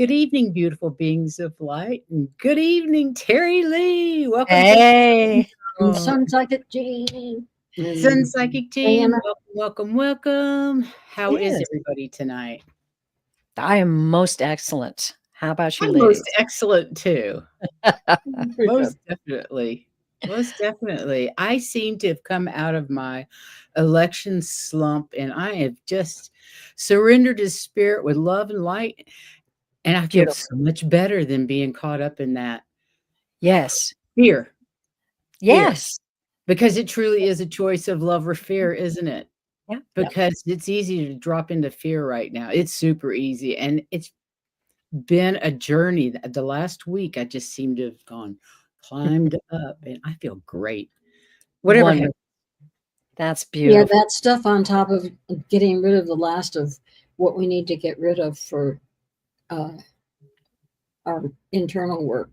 Good evening, beautiful beings of light. And good evening, Teri Lee. Welcome to Hey, And the Sun Psychic Jane Sun and Psychic Team. Diana. Welcome. How is yes, everybody tonight? I am most excellent. How about you, I'm most ladies? excellent too. Pretty good. Most definitely. Most definitely. I seem to have come out of my election slump and I have just surrendered to spirit with love and light. And I feel Beautiful. so much better than being caught up in that Yes, fear. Fear. yes, Because it truly is a choice of love or fear, isn't it? yeah, yeah. Because it's easy to drop into fear right now. It's super easy, and it's been a journey. The last week, I just seem to have climbed up, and I feel great. Whatever happened. Wonderful. That's Yeah, beautiful. that stuff on top of getting rid of the last of what we need to get rid of for uh, our internal work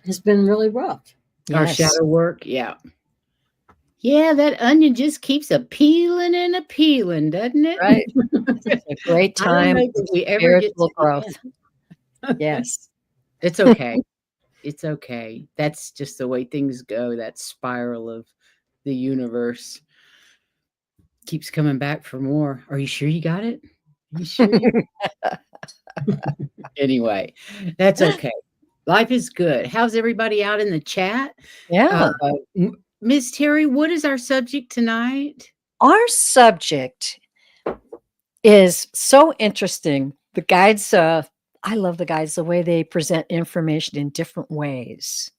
has been really rough. Our Yes, shadow work, yeah. Yeah, that onion just keeps a peeling and a peeling, doesn't it? right. It's a great I don't time know for if we ever get spiritual to the growth. end. Yes, It's okay. It's okay. That's just the way things go, that spiral of the universe keeps coming back for more. Are you sure you got it? Are you sure you Anyway, that's okay. Life is good. How's everybody out in the chat? Uh, yeah. Miss Terry, what is our subject tonight? Our subject is so interesting. The guides, I love the guides, the way they present information in different ways.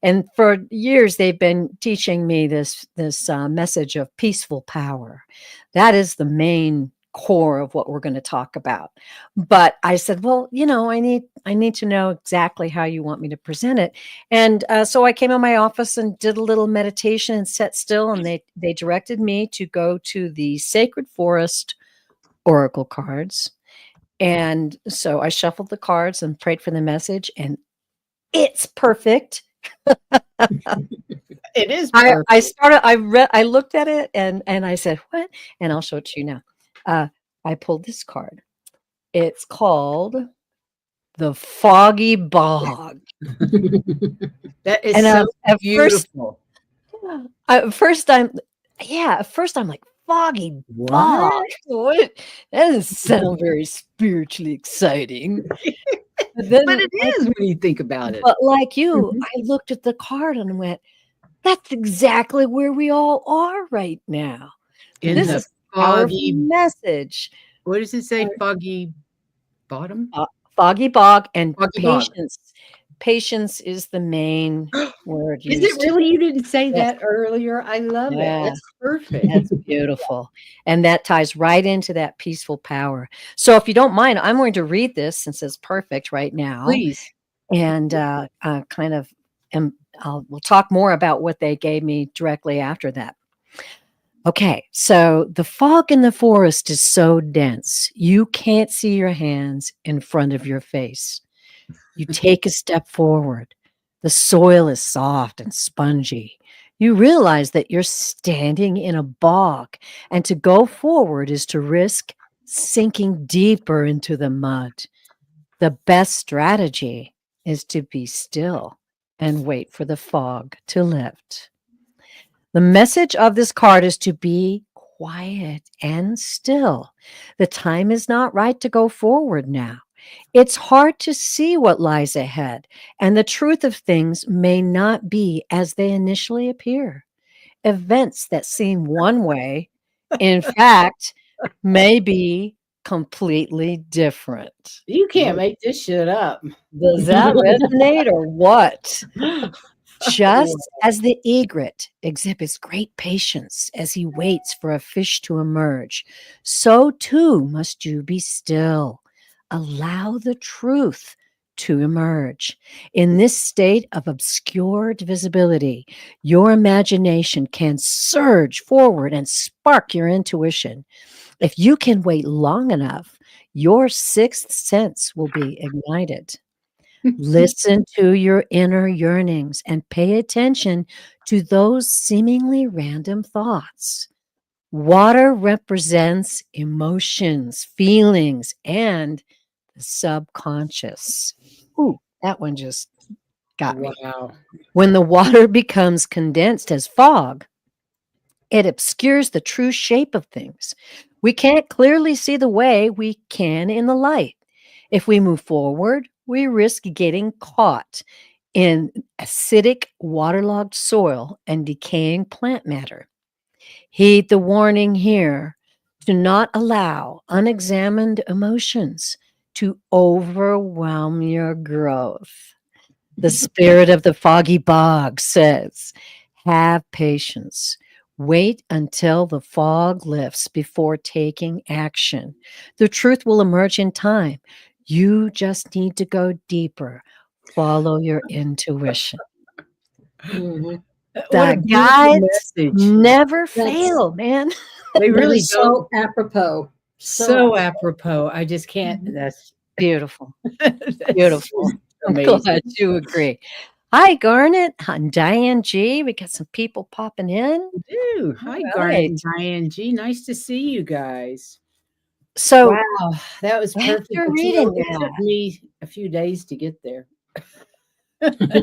And for years, they've been teaching me this message of peaceful power. That is the main core of what we're going to talk about. But I said, well, I need to know exactly how you want me to present it. And so I came in my office and did a little meditation and sat still. And they directed me to go to the Sacred Forest oracle cards. And so I shuffled the cards and prayed for the message, and it's perfect. It is I perfect. started I looked at it and I said, "What?" And I'll show it to you now. I pulled this card. It's called the Foggy Bog. That is And so at first beautiful. at first I'm yeah, at first I'm like, "Foggy Bog? What? What? That doesn't sound very spiritually exciting." But But then it is when you think about it. like you, Mhm. I looked at the card and went, "That's exactly where we all are right now. In This the is a powerful foggy message." what does it say? Foggy bottom? Foggy bog and Foggy bog. patience. Patience is the main word Is it used. really? You didn't say Yes, that earlier. I love it. yeah, That's perfect. that's beautiful, and that ties right into that peaceful power. So if you don't mind, I'm going to read this since it's perfect right now, Please. and, kind of we'll talk more about what they gave me directly after that. Okay, so the fog in the forest is so dense, you can't see your hands in front of your face. You take a step forward. The soil is soft and spongy. You realize that you're standing in a bog, and to go forward is to risk sinking deeper into the mud. The best strategy is to be still and wait for the fog to lift. The message of this card is to be quiet and still. The time is not right to go forward now. It's hard to see what lies ahead, and the truth of things may not be as they initially appear. Events that seem one way, in fact, may be completely different. You can't make this shit up. Does that resonate or what? Wow. Just as the egret exhibits great patience as he waits for a fish to emerge, so too must you be still. Allow the truth to emerge. In this state of obscured visibility, your imagination can surge forward and spark your intuition. If you can wait long enough, your sixth sense will be ignited. Listen to your inner yearnings and pay attention to those seemingly random thoughts. Water represents emotions, feelings, and the subconscious. Ooh, that one just got me. Wow. When the water becomes condensed as fog, it obscures the true shape of things. We can't clearly see the way we can in the light. If we move forward, we risk getting caught in acidic, waterlogged soil and decaying plant matter. Heed the warning here. Do not allow unexamined emotions to overwhelm your growth. The spirit of the foggy bog says, have patience. Wait until the fog lifts before taking action. The truth will emerge in time. You just need to go deeper. Follow your intuition. Mhm. What a The beautiful guides message. never That's fail, man. They that really is don't. so apropos. So apropos. I just can't. Mhm. That's Beautiful. that's Beautiful. I'm amazing. glad you agree. Hi, Garnet. Hi, Diane G. We got some people popping in. Ooh, hi, Garnet Right. and Diane G. Nice to see you guys. So Wow, that was perfect. after But reading it that, took me a few days to get there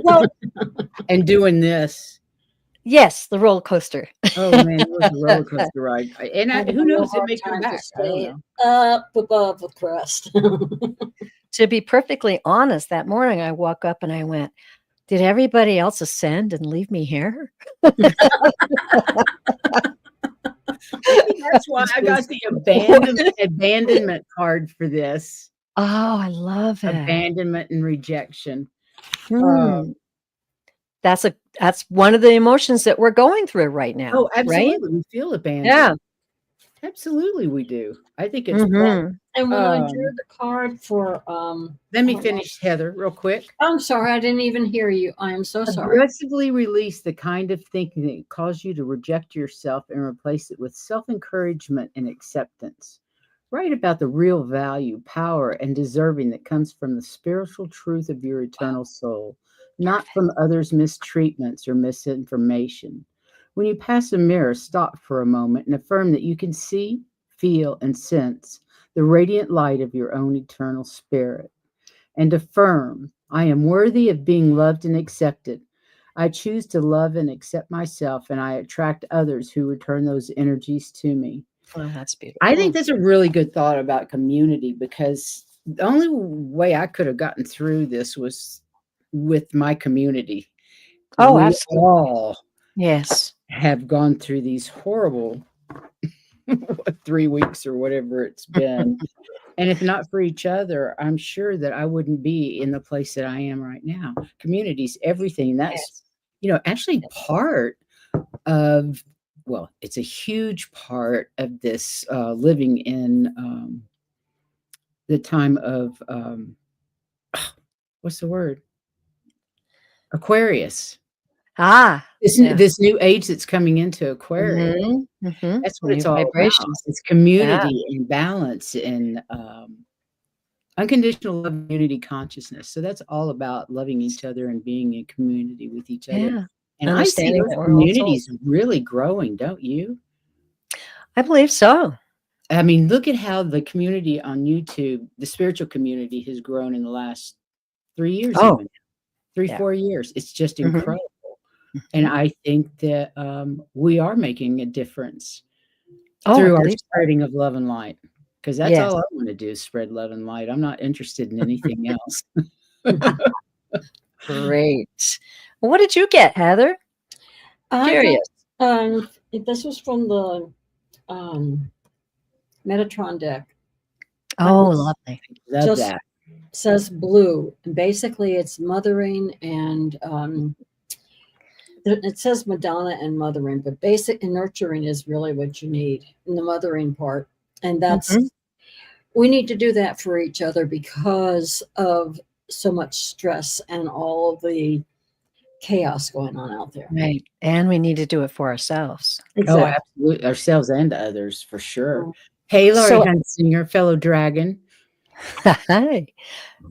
well, and doing this. yes, the roller coaster. Oh man, it was a roller coaster ride. Having Who a real knows? It hard may come time to back. I don't stay know. up above the crust. To be perfectly honest, that morning I woke up and I went, did everybody else ascend and leave me here? Maybe that's why I got the abandonment card for this. Oh, I love it. Abandonment and rejection. Hmm. That's one of the emotions that we're going through right now, Oh, right? absolutely. We feel abandoned. Yeah. Absolutely, we do. I think it's Mhm. And when I drew um, the card for let me oh, finish, Heather, real quick. I'm sorry, I didn't even hear you. I am so sorry. Aggressively release the kind of thinking that cause you to reject yourself and replace it with self-encouragement and acceptance. Write about the real value, power, and deserving that comes from the spiritual truth of your eternal soul, not from others' mistreatments or misinformation. When you pass a mirror, stop for a moment and affirm that you can see, feel, and sense the radiant light of your own eternal spirit. And affirm, I am worthy of being loved and accepted. I choose to love and accept myself, and I attract others who return those energies to me. Oh, that's I think beautiful. that's a really good thought about community because the only way I could have gotten through this was with my community. Oh, We absolutely. all Yes. have gone through these horrible 3 weeks or whatever it's been. And if not for each other, I'm sure that I wouldn't be in the place that I am right now. Community's everything. That's, Yes. actually part of, well, it's a huge part of this living in the time of, what's the word? Aquarius. Ah, This, yeah. this new age that's coming into Aquarius. Mhm, mhm. That's what New it's all about. vibrations. It's Yeah. community and balance and unconditional love and unity consciousness. So that's all about loving each other and being in community with each other. Yeah. And I see Understanding those that we're all communities souls. really growing, don't you? I believe so. I mean, look at how the community on YouTube, the spiritual community, has grown in the last 3 years, Oh, even three, yeah. 4 years. It's just Mhm, incredible. And mhm. I think that we are making a difference Oh, I through our believe so. spreading of love and light. Because that's Yes. all I want to do is spread love and light. I'm not interested in anything else. Great. Well, what did you get, Heather? I got Curious. this was from the um Metatron deck. Oh, This lovely. Love just that. says blue. And basically it's mothering and it says Madonna and mothering, but basic and nurturing is really what you need in the mothering part. And Mhm. we need to do that for each other because of so much stress and all of the chaos going on out there. Right. And we need to do it for ourselves. Oh, Exactly. absolutely. Ourselves and others for sure. Hey, Laurie So Hunsinger, fellow dragon. hi.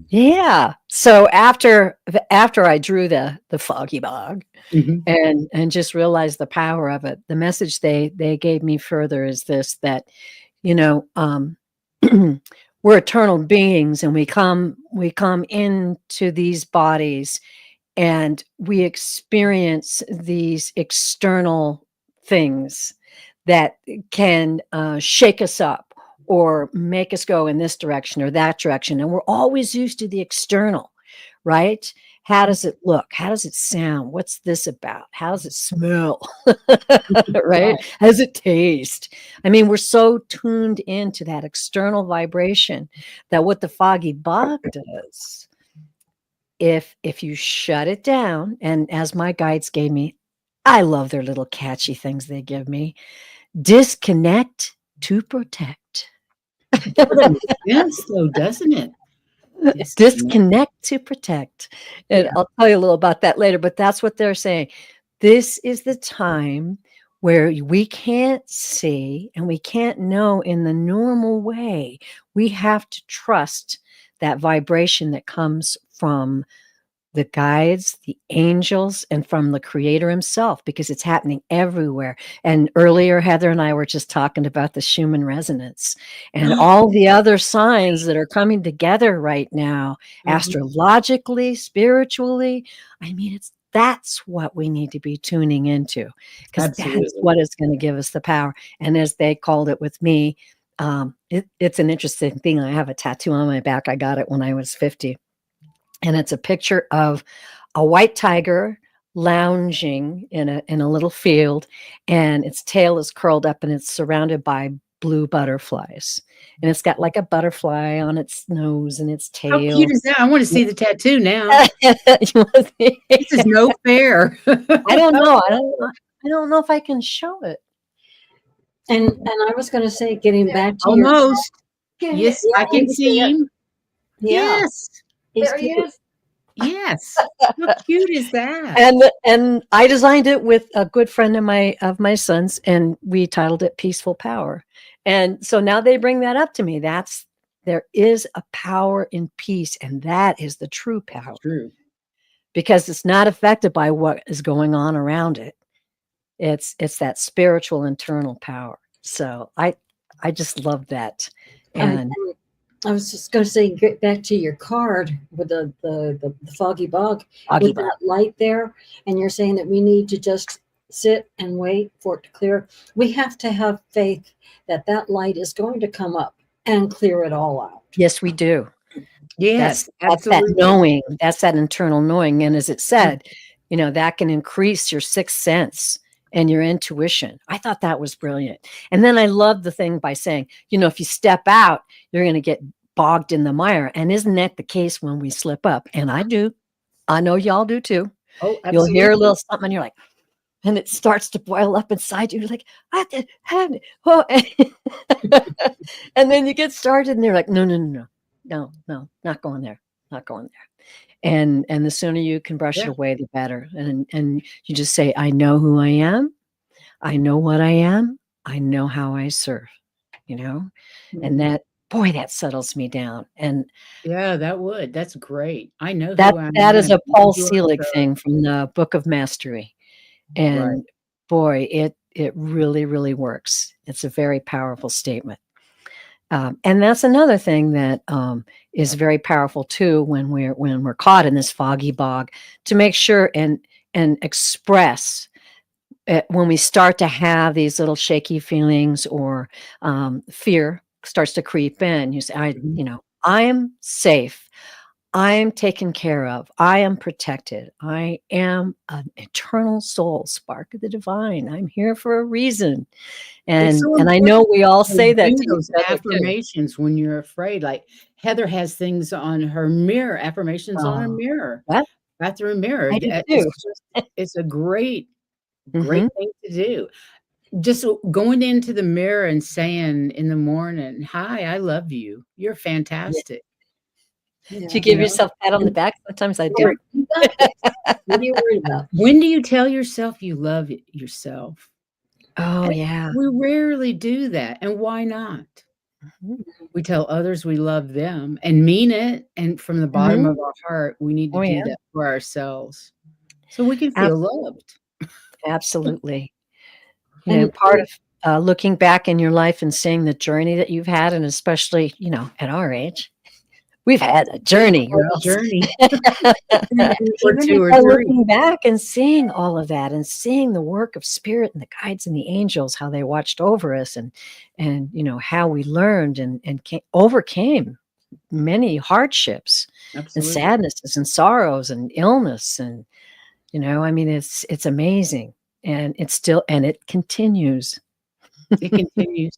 Yeah. So after I drew the foggy bog Mhm. and just realized the power of it, the message they gave me further is this that, you know, we're eternal beings, and we come into these bodies, and we experience these external things that can shake us up or make us go in this direction or that direction. And we're always used to the external, right? How does it look? How does it sound? What's this about? How does it smell? Right? Right. How does it taste? I mean, we're so tuned into that external vibration that what the foggy bog does, if you shut it down, and as my guides gave me, I love their little catchy things they give me. Disconnect to protect. Well, that makes sense though, doesn't it? Disconnect. Disconnect to protect. And Yeah. I'll tell you a little about that later, but that's what they're saying. This is the time where we can't see and we can't know in the normal way. We have to trust that vibration that comes from the guides, the angels, and from the creator himself, because it's happening everywhere. And earlier, Heather and I were just talking about the Schumann resonance and all the other signs that are coming together right now, Mhm. astrologically, spiritually. I mean, that's what we need to be tuning into, because that's Absolutely. what is going to give us the power. And as they called it with me, it's an interesting thing. I have a tattoo on my back. I got it when I was 50. And it's a picture of a white tiger lounging in a little field, and its tail is curled up and it's surrounded by blue butterflies. And it's got like a butterfly on its nose and its How cute tail. is that? I wanna see the tattoo now. You wanna see? This is no fair. I don't know. I don't know if I can show it. And I was going to say, getting back to your, Almost. Yeah, Yes, yeah, I you can can see see it. him. Yeah, Yes. he's there he cute. is. Yes. How cute is that? And I designed it with a good friend of my son's, and we titled it Peaceful Power. And so now they bring that up to me. There is a power in peace, and that is the true power, True. because it's not affected by what is going on around it. It's that spiritual internal power. So I just love that. And And I was just going to say, get back to your card with the foggy bog Foggy with Bog. that light there. And you're saying that we need to just sit and wait for it to clear. We have to have faith that that light is going to come up and clear it all out. Yes, we do. That's Yes, that's that absolutely. knowing, that's that internal knowing, and as it said, that can increase your sixth sense and your intuition. I thought that was brilliant. And then I love the thing by saying, if you step out, you're gonna get bogged in the mire, and isn't that the case when we slip up? And I do. I know y'all do too. Oh, You'll hear a absolutely. little something and you're like, and it starts to boil up inside you. You're like, I did, oh. And then you get started and they're like, no, no, no, no, no, no, not going there, not going there. And the sooner you can brush it Yeah. away, the better. And you just say, I know who I am. I know what I am. I know how I serve, you know, and Mhm. that, boy, that settles me down. And Yeah, that would. That's great. I know that who I that is am. a I know Paul who I Selig serve. thing from the Book of Mastery. Right. And boy, it really, really works. It's a very powerful statement. And that's another thing that is very powerful too when we're caught in this foggy bog, to make sure and express when we start to have these little shaky feelings, or fear starts to creep in. You say, Mhm. I am safe. I am taken care of. I am protected. I am an eternal soul, spark of the divine. I'm here for a reason. It's And so and I important know we all to say that do to each those other too. affirmations when you're afraid. Like, Heather has things on her mirror, affirmations on her Oh, mirror, what? bathroom mirror. I do It's too. just it's a great, Mhm. great thing to do. Just going into the mirror and saying in the morning, "Hi, I love you. You're Yeah. fantastic." Do you Yeah. You give know? yourself a pat on the And back? Sometimes I Lord, do. you got this. What are you worried about? When do you tell yourself you love yourself? Oh, And yeah. we rarely do that, and why not? Mhm. We tell others we love them and mean it, and from the bottom Mhm. of our heart, we need to Oh, do yeah. that for ourselves so we can feel Abs loved. absolutely. And Part of looking back in your life and seeing the journey that you've had, and especially, at our age, we've had a journey, Quite a girls. journey And or even 2 or So 3. looking back and seeing all of that and seeing the work of spirit and the guides and the angels, how they watched over us and how we learned and overcame many hardships and Absolutely. sadnesses and sorrows and illness. And, I mean, it's amazing. And it continues. It continues.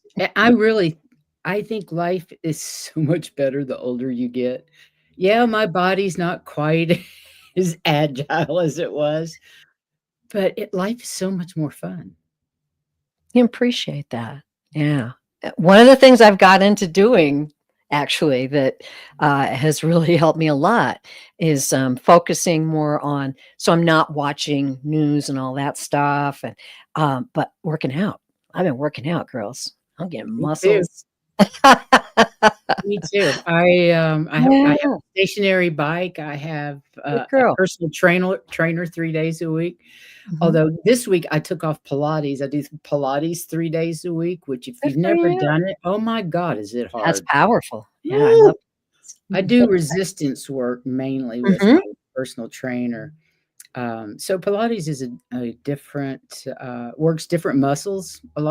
I think life is so much better the older you get. Yeah, my body's not quite as agile as it was, but life is so much more fun. You appreciate that. Yeah. One of the things I've got into doing actually that has really helped me a lot is focusing more on, so I'm not watching news and all that stuff, and but working out. I've been working out, girls. I'm getting Me too. muscles. Me too. I have Yeah, a stationary bike. I have, good a girl. personal trainer 3 days a week. Mhm. Although this week I took off Pilates. I do Pilates 3 days a week, which if Good you've for never you. done it, oh my god, is it That's hard. powerful. Yeah, I Woo! love I do resistance work mainly with it. my personal trainer. So Pilates is a different, works different muscles, some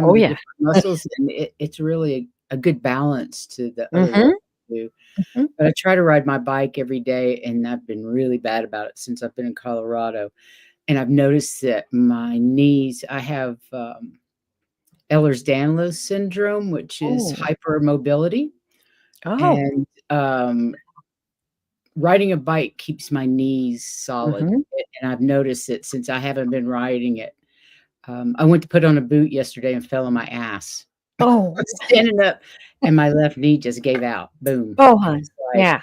Oh of the yeah. different muscles, and it's really a good balance to the other work Hmm. I do. Hmm. But I try to ride my bike every day, and I've been really bad about it since I've been in Colorado. And I've noticed that my knees, I have Ehlers-Danlos syndrome, which is Oh. hypermobility, Oh. and riding a bike keeps my knees solid. Hmm. And I've noticed it since I haven't been riding it. I went to put on a boot yesterday and fell on my ass. I Oh. was standing up, and my left knee just gave out. Boom. Oh, hon. It's like, Yeah.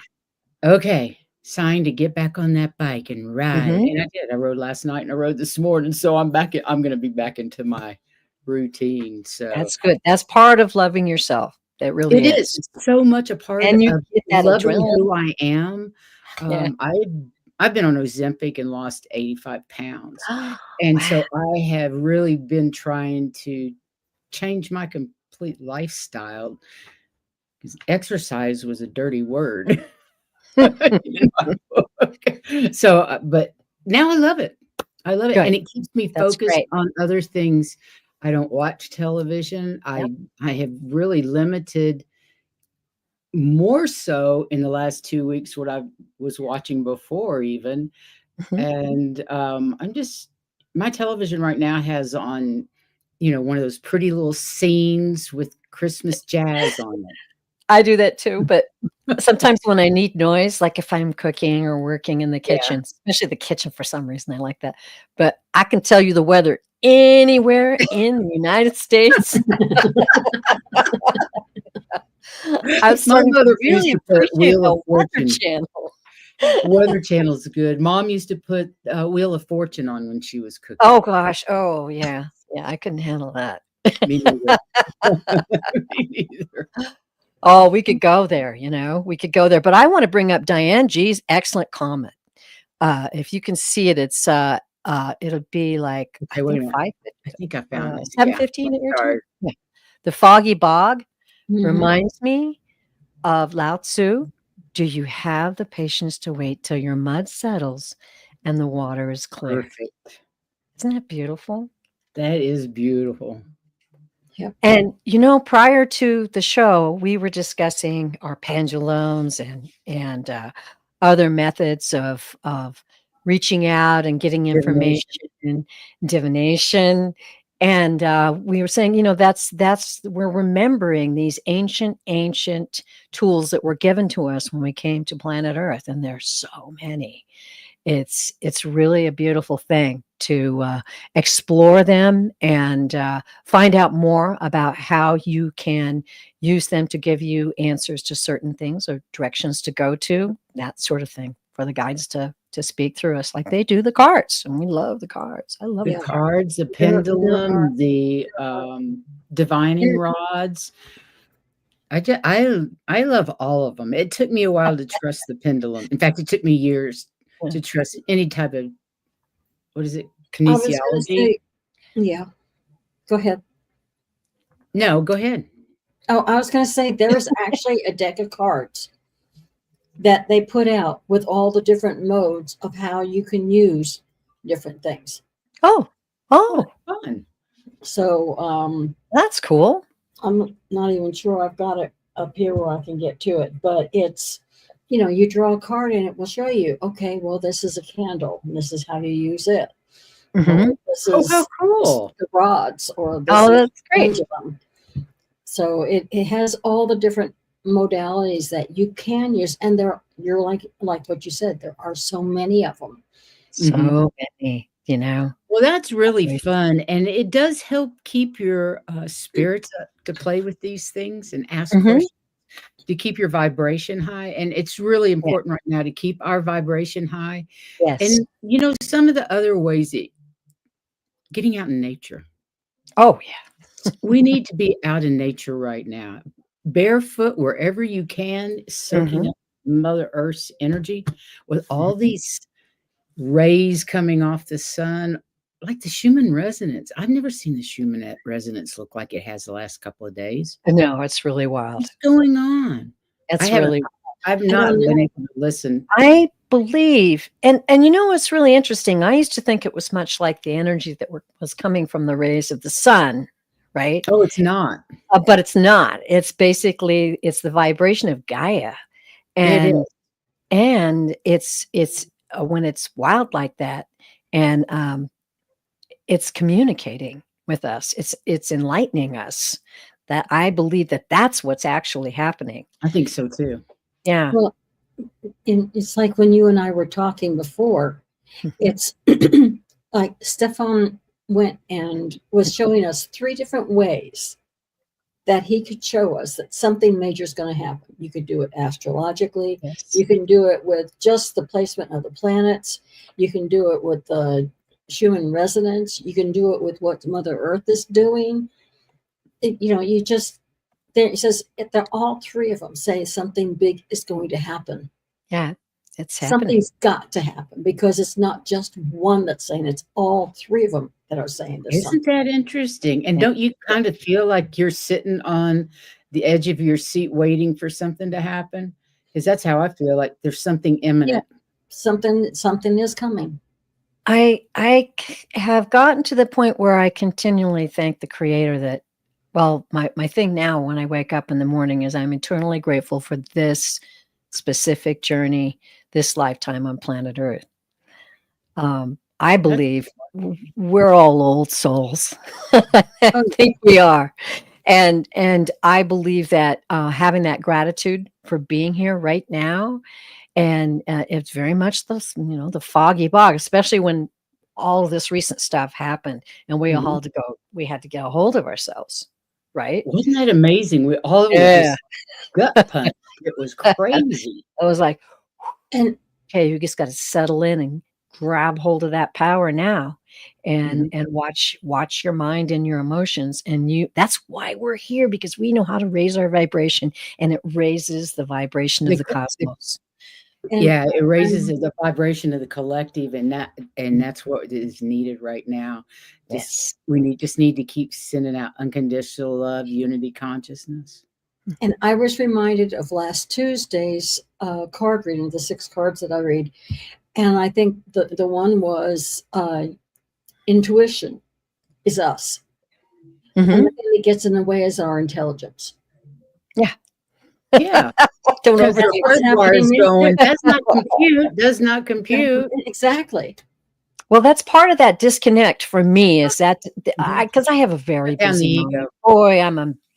okay, sign to get back on that bike and ride, Hmm. and I did. I rode last night and I rode this morning, so I'm gonna be back into my routine, so That's good. That's part of loving yourself. It really it is. is. It's so much a part And you of get that loving adrenaline. who I am. Yeah. I've been on Ozempic and lost 85 pounds, and Wow. so I have really been trying to change my complete lifestyle, 'cause exercise was a dirty word in my book. So, but now I love it. I love it, Good. and it keeps me That's focused great. on other things. I don't watch television. Yep. I have really limited more so in the last 2 weeks what I was watching before even, Mhm. and, I'm just my television right now has on, one of those pretty little scenes with Christmas jazz on it. I do that too, but sometimes when I need noise, like if I'm cooking or working in the Yeah. kitchen, especially the kitchen for some reason, I like that. But I can tell you the weather anywhere in the United States. I'm My starting to mother used really to put appreciate Wheel of the Weather Fortune. Channel. Weather Channel's good. Mom used to put, Wheel of Fortune on when she was cooking. Oh gosh. Oh yeah. Yeah, I couldn't handle that. Me neither. Me neither. Oh, we could go there, we could go there. But I want to bring up Diane G's excellent comment. If you can see it, it'll be like I Okay, wait think a minute. I think I found this. Yeah. 7:15 at your time. Sorry. Yeah. The Foggy Bog Mhm. reminds me of Lao Tzu. Do you have the patience to wait till your mud settles and the water is clear? Perfect. Isn't that beautiful? That is beautiful. Yep. And prior to the show, we were discussing our pendulums and other methods of reaching out and getting Divination. information, divination, and we were saying, that's we're remembering these ancient tools that were given to us when we came to planet Earth, and there's so many. It's really a beautiful thing to explore them and find out more about how you can use them to give you answers to certain things or directions to go to, that sort of thing, for the guides to speak through us like they do the cards. And we love the cards. I love The the Yeah. cards. cards, the There are pendulum, the, divining there rods. I love all of them. It took me a while to trust the pendulum. In fact, it took me years Yeah. to trust any type of, what is it, I was gonna kinesiology? say, yeah, go ahead. No, go ahead. Oh, I was going to say there is actually a deck of cards that they put out with all the different modes of how you can use different things. Oh, Oh, oh, fun. So that's cool. I'm not even sure I've got it up here where I can get to it, but it's, you know, you draw a card and it will show you, okay, well, this is a candle and this is how you use it. Or Hmm. this Oh, how is cool. the rods, or this Oh, is that's great. pendulum. So it has all the different modalities that you can use. And there you're like what you said, there are so many of them. Mhm. So many, you know. Well, that's really Right. fun, and it does help keep your, spirits up to play with these things and ask Mhm. questions to keep your vibration high, and it's really Yeah. important right now to keep our vibration high, Yes. and, some of the other ways that getting out in nature. Oh, yeah. We need to be out in nature right now, barefoot wherever you can, soaking Mhm. up Mother Earth's energy with all Mhm. these rays coming off the sun, like the Schumann resonance. I've never seen the Schumann resonance look like it has the last couple of days. No, it's really wild. What's going on? I It's haven't really I've I don't not been know. able to listen. I believe, and you know what's really interesting? I used to think it was much like the energy that was coming from the rays of the sun, right? Oh, it's not. But it's not. It's basically it's the vibration of Gaia, It is. and it's when it's wild like that, and it's communicating with us. It's enlightening us. That I believe that that's what's actually happening. I think so too. Yeah. Well, it's like when you and I were talking before, it's like Stefan went and was showing us three different ways that he could show us that something major is going to happen. You could do it astrologically. Yes. You can do it with just the placement of the planets. You can do it with the Schumann resonance. You can do it with what Mother Earth is doing. You just, there it says, they're all three of them say something big is going to happen. Yeah. It's happening. Something's got to happen because it's not just one that's saying, it's all three of them that are saying there's Isn't something. that interesting? And Yeah. don't you kind of feel like you're sitting on the edge of your seat waiting for something to happen? Because that's how I feel, like there's something Yeah, imminent. something is coming. I have gotten to the point where I continually thank the creator that well, my thing now when I wake up in the morning is I'm eternally grateful for this specific journey, this lifetime on planet Earth. I That's believe we're all old souls. I Oh, think we are. And I believe that having that gratitude for being here right now, and it's very much the foggy bog, especially when all of this recent stuff happened, and mhm. we had to get a hold of ourselves, right? Wasn't that amazing? We all were Yeah, just gut punched. It was crazy. I was like, and okay, you just got to settle in and grab hold of that power now, and Mhm. watch your mind and your emotions, and you. That's why we're here, because we know how to raise our vibration, and it raises the vibration of The the the cosmos. and Yeah, it raises I'm the vibration of the collective, and that's what is needed right now. Yes. Just need to keep sending out unconditional love, unity consciousness. and I was reminded of last Tuesday's card reading, the six cards that I read, and I think the one was intuition is us, and the Mhm. thing that gets in the way is our intelligence. Yeah. Yeah, Don't because overthink your That's heart what's bar is happening now. going, "Does not compute, does not compute." Exactly. Well, that's part of that disconnect for me is that Mhm. I have a very Cut down the busy mind. ego. Boy,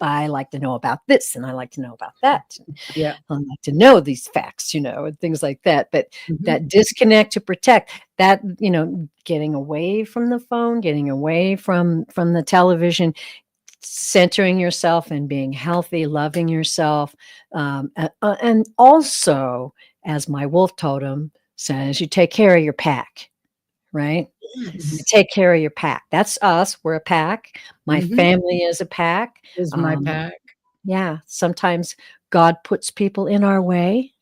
I like to know about this and I like to know about that. Yeah. I like to know these facts, and things like that. But Mhm. that disconnect to protect that, getting away from the phone, getting away from the television, centering yourself and being healthy, loving yourself, and also, as my wolf totem says, you take care of your pack, right? Mhm. You Yes. take care of your pack. That's us. We're a pack. My Mhm. family is a pack. Is my Um, pack. yeah, sometimes God puts people in our way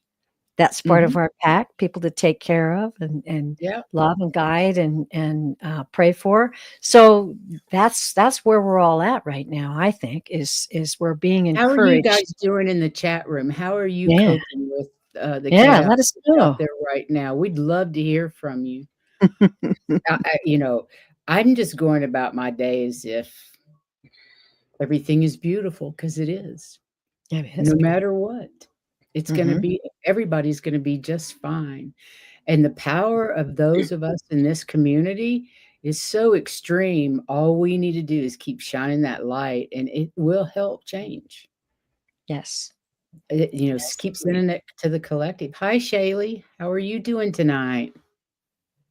That's part of Mhm. our pack, people to take care of and Yeah. love and guide and pray for. So that's where we're all at right now, I think, is we're being How are you encouraged. guys doing in the chat room? How are you Yeah. coping with, the Yeah, chaos let us that's out know. there right now? We'd love to hear from you. You know, I'm just going about my day as if everything is beautiful because it is. Yeah, it is No beautiful. matter what, it's gonna Mhm. be everybody's gonna be just fine. And the power of those of us in this community is so extreme. All we need to do is keep shining that light, and it will help change. Yes. S Yes, keep indeed. sending it to the collective. Hi, Shaylee. How are you doing tonight?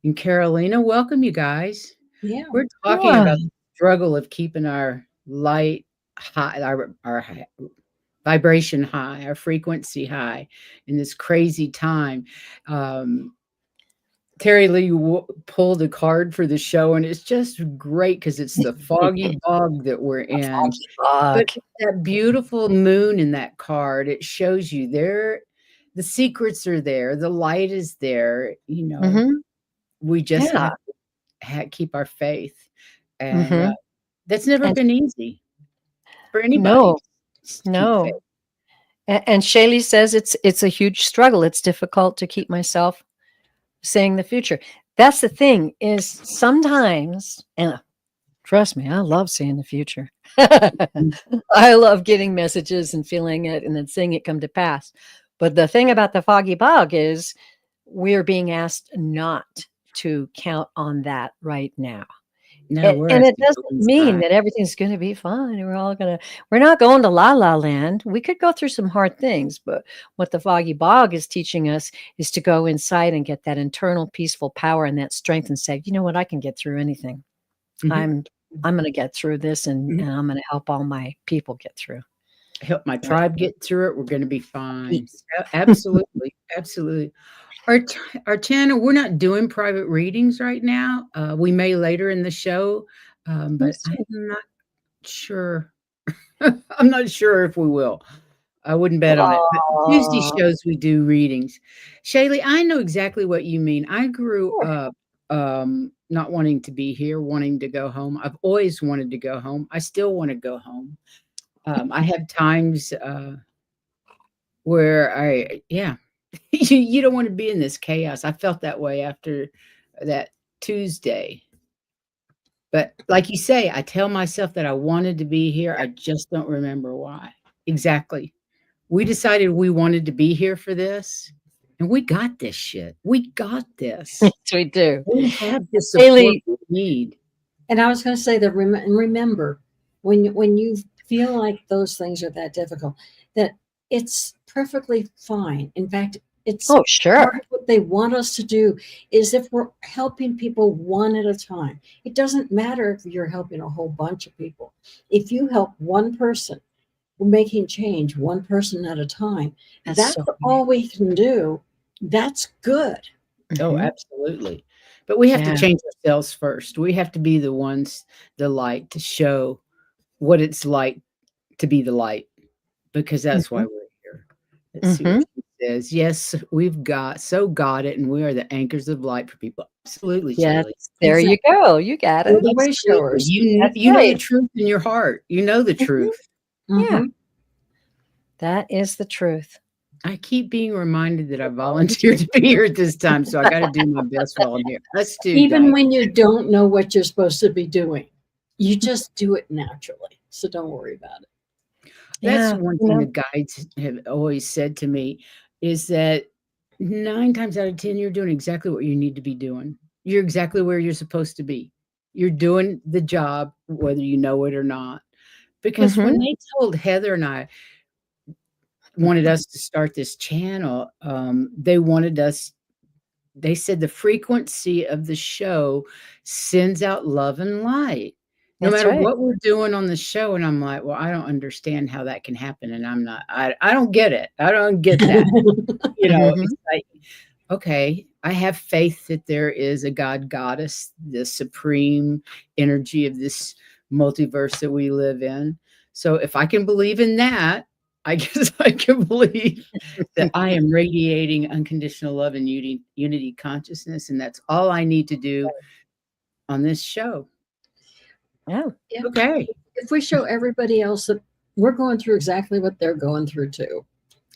And Carolina, welcome, you guys. Yeah. We're talking Yeah. about the struggle of keeping our light high, our vibration high, our frequency high in this crazy time. Um, Terry Lee pulled a card for the show, and it's just great because it's the foggy bog that we're A in. foggy But bog. that beautiful moon in that card, it shows you there, the secrets are there, the light is there. Mhm. We just Yeah. have to keep our faith, and Mhm. that's never And been easy for anybody. no, Just to keep faith. no. And Shaylee says it's a huge struggle. It's difficult to keep myself saying the future. That's the thing is sometimes, and trust me, I love seeing the future. Mm. I love getting messages and feeling it and then seeing it come to pass. But the thing about the foggy bog is we're being asked not to count on that right now. No, we're And asked it to go doesn't mean inside. that everything's gonna be fine, we're not going to la la land. We could go through some hard things, but what the foggy bog is teaching us is to go inside and get that internal peaceful power and that strength and say, "You know what? I can get through anything. Mhm. I'm gonna get through this Mhm. and I'm gonna help all my people get through." Help my Right. tribe get through it. We're gonna be fine. Yes. Absolutely, absolutely. Our channel, we're not doing private readings right now. We may later in the show, We'll but I'm see. not sure. I'm not sure if we will. I wouldn't bet on it. But Tuesday Aw. shows we do readings. Shaylee, I know exactly what you mean. I grew Sure. up not wanting to be here, wanting to go home. I've always wanted to go home. I still want to go home. I have times where yeah, you don't want to be in this chaos. I felt that way after that Tuesday. But like you say, I tell myself that I wanted to be here. I just don't remember why. Exactly. We decided we wanted to be here for this, and we got this shit. We got Yes, this. we do. We have the support Haley, we need. And I was going to say that remember when you feel like those things are that difficult, that it's perfectly fine. In fact, it's oh, part sure. of what they want us to do is if we're helping people one at a time. It doesn't matter if you're helping a whole bunch of people. If you help one person, we're making change one person at a time. That's That's so right. all we can do. That's good. Oh, Mhm. absolutely. But we have to Yeah. change ourselves first. We have to be the ones, the light, to show what it's like to be the light, because that's why Mhm. we're here. Let's see what Mhm. she says. Yes, got it, and we are the anchors of light for people. Absolutely, Yes, Shaylee. there you Exactly. go. You got We're it. the way Absolutely. showers. That's You know the right. truth in your heart. You know the Mhm. truth. Yeah, Hmm. that is the truth. I keep being reminded that I volunteered to be here at this time, so I gotta do my best while I'm here. Us too, Even guys. when you don't know what you're supposed to be doing, you just do it naturally. So don't worry about it. That's Yeah, one you thing the know, guides have always said to me is that 9 times out of 10, you're doing exactly what you need to be doing. You're exactly where you're supposed to be. You're doing the job whether you know it or not. Because when mhm. they told Heather and I wanted us to start this channel, they said the frequency of the show sends out love and light. No That's matter right. what we're doing on the show, and I'm like, "Well, I don't understand how that can happen," and I don't get it. I don't get that. It's Mhm. like, okay, I have faith that there is a God goddess, the supreme energy of this multiverse that we live in. So if I can believe in that, I guess I can believe that I am radiating unconditional love and unity consciousness, and that's all I need to do on this show. Yeah. Yeah. Okay. If we show everybody else that we're going through exactly what they're going through too.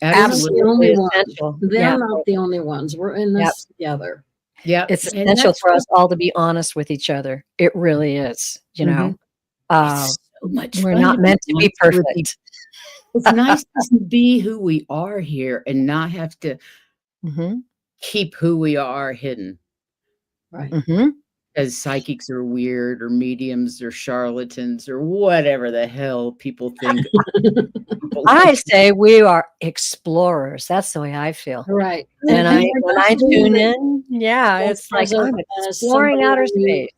We're not the Absolutely. only Absolutely ones. essential. They're Yeah. not the only ones. We're in Yep. this together. Yeah. It's And essential that's for what us all to be honest with each other. It really is, you know. it's so much We're fun to not be meant to be honest with each. perfect. It's nice to be who we are here and not have to Mhm. keep who we are hidden. Right. Mhm. As psychics are weird or mediums or charlatans or whatever the hell people think. People I like say we are explorers. That's the way I feel. Right. When And I tune in, yeah, as, it's like as, a, I'm as exploring somebody outer I knew, space.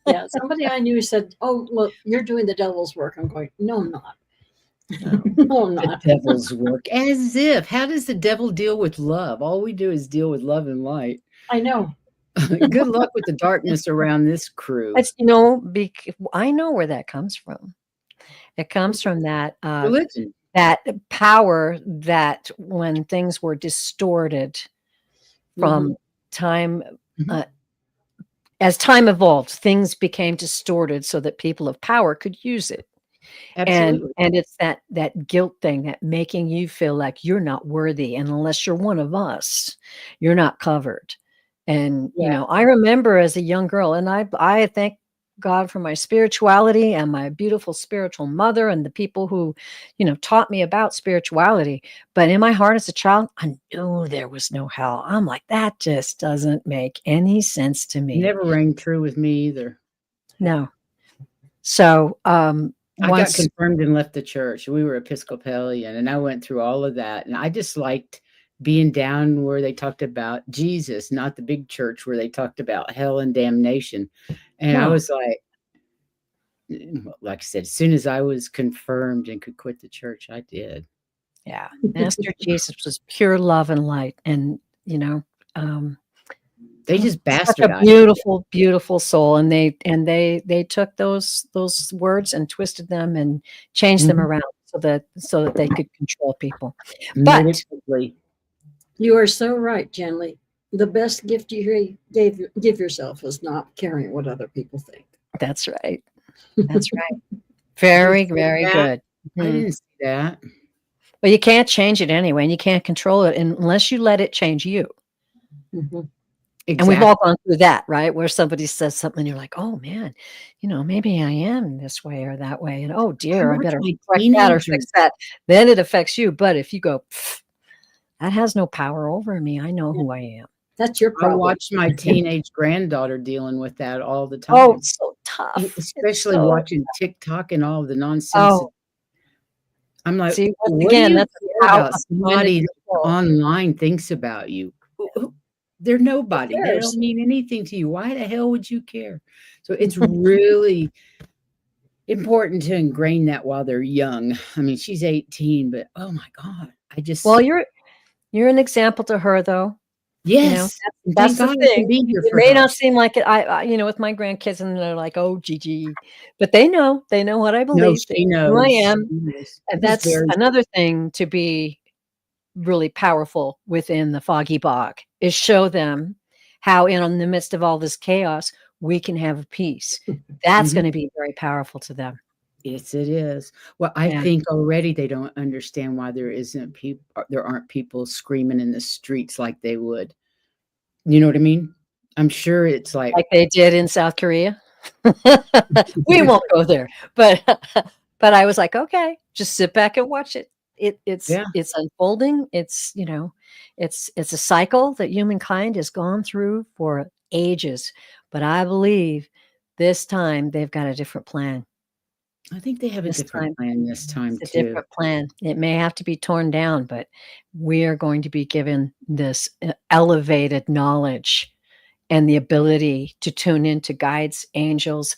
yeah, somebody I knew said, "Oh, look, you're doing the devil's work." I'm going, "No, I'm not. No. No, I'm the not." devil's work. As if. How does the devil deal with love? All we do is deal with love and light. I know. Good luck with the darkness around this crew. It's, you know, I know where that comes from. It comes from that Religion. that power that when things were distorted from time, Mhm. as time evolved, things became distorted so that people of power could use it. Absolutely. And it's that guilt thing, that making you feel like you're not worthy, and unless you're one of us, you're not covered. And, you Yeah. know, I remember as a young girl, and I thank God for my spirituality and my beautiful spiritual mother and the people who, you know, taught me about spirituality. But in my heart as a child, I knew there was no hell. I'm like, that just doesn't make any sense to me. Never rang true with me either. No. So, I got once confirmed and left the church. We were Episcopalian, and I went through all of that, and I just liked being down where they talked about Jesus, not the big church where they talked about hell and damnation. And I No. was like I said, as soon as I was confirmed and could quit the church, I did. Yeah, Master Jesus was pure love and light, and, you know, They just such a bastardized it. beautiful, beautiful soul, and they took those words and twisted them and changed them Mhm. around so that they could control people. Made But it ugly. You are so right, Jenny. The best gift you give yourself is not caring what other people think. that's right. That's right. Very, You see very that? good. I Mhm. didn't see that. But you can't change it anyway, and you can't control it unless you let it change you. Mhm. And we've all Exactly. gone through that, right? Where somebody says something and you're like, "Oh, man, you know, maybe I am this way or that way, and oh I dear, I watch better my correct that or teenagers. fix that." Then it affects you, but if you go, "Pfft, that has no power over me, I know who I am." That's your I problem. watched my teenage granddaughter dealing with that all the Oh, time, it's so tough. It's especially so watching TikTok and all the nonsense. Oh, I'm like, see, once what do again, you that's the care power about of mind and somebody that control. online thinks about you? They're Who nobody. They cares? don't mean anything to you. Why the hell would you care? So it's really important to ingrain that while they're young. I mean, she's 18, but oh my God, Well, you're an example to her, though. You know, yes. And that's thank the God I can thing. be here It for may her. not seem like it. You know, with my grandkids, and they're like, "Oh, Gigi," but they know what I No, believe. They she know who I knows. am, She knows. and She's that's very another thing to be really powerful within the Foggy Bog, is show them how in the midst of all this chaos, we can have peace. That's Mhm. gonna be very powerful to them. Yes, it is. Well, I Yeah. think already they don't understand why there aren't people screaming in the streets like they would. You know what I mean? I'm sure it's like Like they did in South Korea. We won't go there, but but I was like, "Okay, just sit back and watch it." yeah, It's unfolding. It's, you know, it's a cycle that humankind has gone through for ages, but I believe this time they've got a different plan. I think they have a This different time, plan this time it's a too. different plan. It may have to be torn down, but we are going to be given this, elevated knowledge and the ability to tune into guides, angels.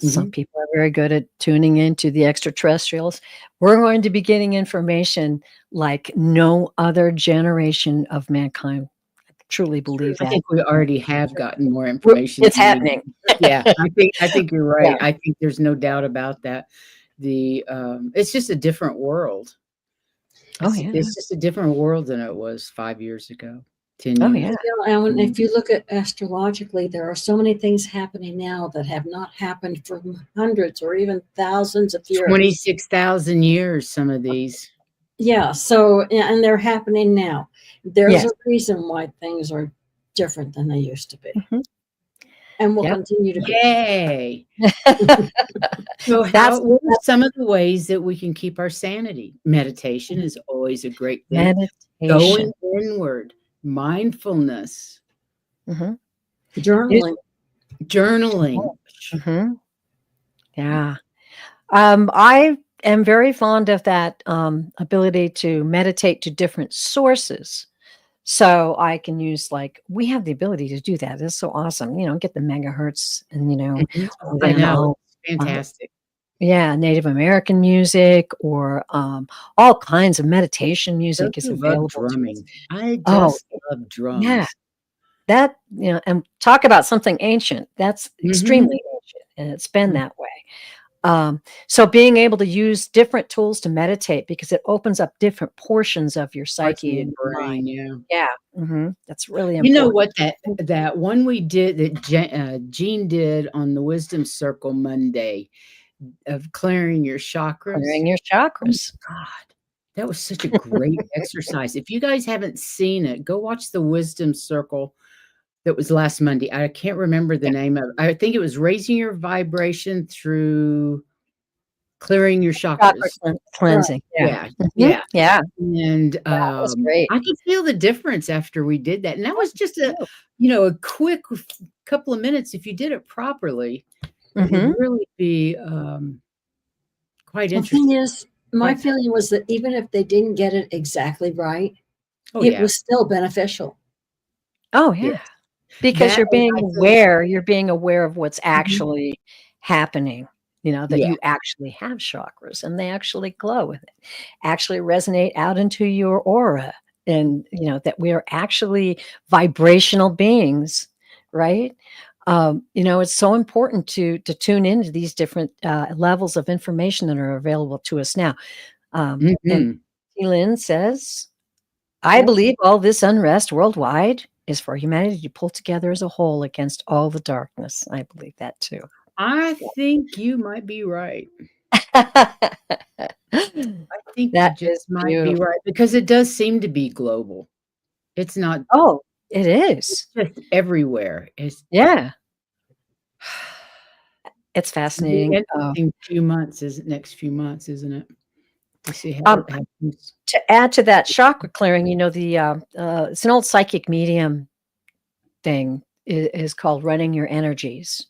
Some Mhm. people are very good at tuning into the extraterrestrials. We're going to be getting information like no other generation of mankind. I truly believe I that. think we already have gotten more We're information It's than we happening. yeah, I think you're Yeah. right. I think there's no doubt about that. It's just a different world. Oh, yeah. It's just a different world than it was 5 years ago, 10 Oh, years. yeah. And if you look at astrologically, there are so many things happening now that have not happened for hundreds or even thousands of years. 26,000 years, some of these. Yeah. So, and they're happening now. There's Yes. a reason why things are different than they used to be, Mhm. and will Yep. continue to be. Yay. So That's what are some of the ways that we can keep our sanity? Meditation is always a great thing. meditation. Going inward, mindfulness, Mhm. Journaling. journaling. Mhm. Yeah. I am very fond of that ability to meditate to different sources. So I can use, like, we have the ability to do that. It's so awesome. Get the megahertz and, Mhm. I then know, I'll, it's fantastic. yeah, Native American music or all kinds of meditation Those music is who love available to us. drumming. I Oh, just love yeah. drums. That, and talk about something ancient. That's Mhm. extremely ancient, and it's been that way. So being able to use different tools to meditate because it opens up different portions of your Parts of psyche your and your mind. brain, yeah. Yeah, that's really You know important. what, that one we did that Jean did on the Wisdom Circle Monday of clearing your chakras. Clearing your Oh my chakras. god, that was such a great exercise. If you guys haven't seen it, go watch the Wisdom Circle that was last Monday. I can't remember the Yeah, name of it. I think it was raising your vibration through clearing your chakra chakras. Right. cleansing. Yeah. Yeah, Mhm. yeah. Yeah, And, that was great. I could feel the difference after we did that, and that was just Oh, a quick couple of minutes. If you did it properly, it would mhm. really be, quite The thing interesting, is, my quite feeling was that even if they didn't get it exactly right, oh, it yeah, was still beneficial. Oh, yeah. yes. Because That you're and being I think aware you're being aware of what's mhm, actually happening, that yeah, you actually have chakras and they actually glow with it, actually resonate out into your aura, and, that we are actually vibrational beings, right? It's so important to tune into these different, levels of information that are available to us now. And mhm. Lynn says, I Yep. believe all this unrest worldwide is for humanity to pull together as a whole against all the darkness. I believe that too. I think you might be right. I think you That just is might be beautiful. right because it does seem to be global. It's not Oh, it is. just everywhere. It's Yeah, it's It's gonna be fascinating. interesting next few months, isn't it? To see how Um, it happens. to add to that chakra clearing, it's an old psychic medium thing, is called running your energies.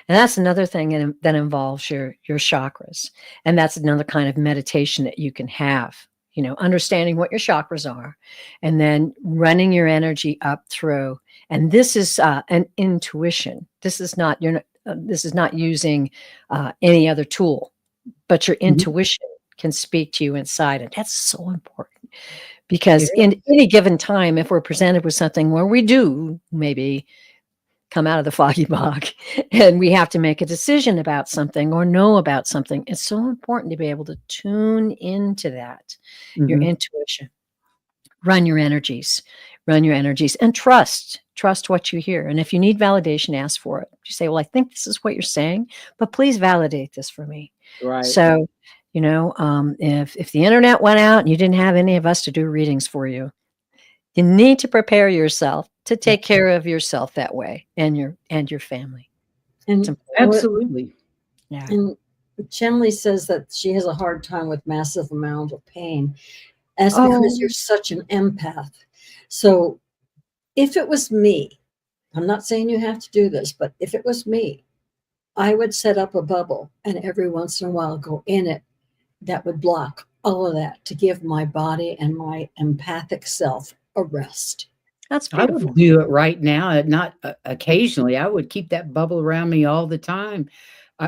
And that's another thing that involves your chakras. And that's another kind of meditation that you can have, understanding what your chakras are and then running your energy up through. And this is an intuition. This is not using any other tool, but your Mhm. intuition can speak to you inside. And that's so important because It in any given time, if we're presented with something where we do maybe come out of the foggy bog and we have to make a decision about something or know about something, it's so important to be able to tune into that, your Mhm. intuition, run your energies, and trust what you hear. And if you need validation, ask for it. You say, well, I think this is what you're saying, but please validate this for me. Right. So, if the internet went out and you didn't have any of us to do readings for you, you need to prepare yourself to take care of yourself that way and your family. It's And important. what Absolutely. Yeah. and Chenley says that she has a hard time with massive amount of pain. That's because you're Oh, such an empath. So if it was me, I'm not saying you have to do this, but if it was me, I would set up a bubble and every once in a while go in it that would block all of that to give my body and my empathic self a rest. that's I beautiful. would do it right now, not occasionally. I would keep that bubble around me all the time.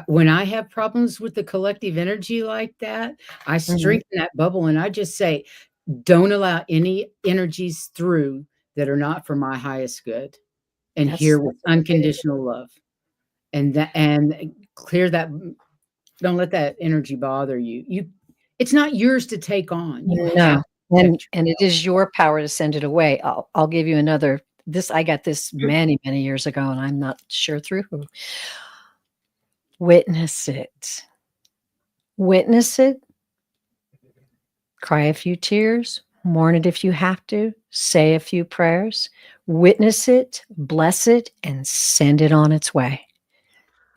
When I have problems with the collective energy like that, I Mhm. strengthen that bubble and I just say, don't allow any energies through that are not for my highest good and here with That's a good way to do unconditional love. And clear that don't let that energy bother you. It's not yours to take on. You it. have No. protect and it is your power to send it away. I'll give you another. This I got this many years ago, and I'm not sure through who. Witness it. Witness it. Cry a few tears. Mourn it if you have to. Say a few prayers. Witness it. Bless it, and send it on its way.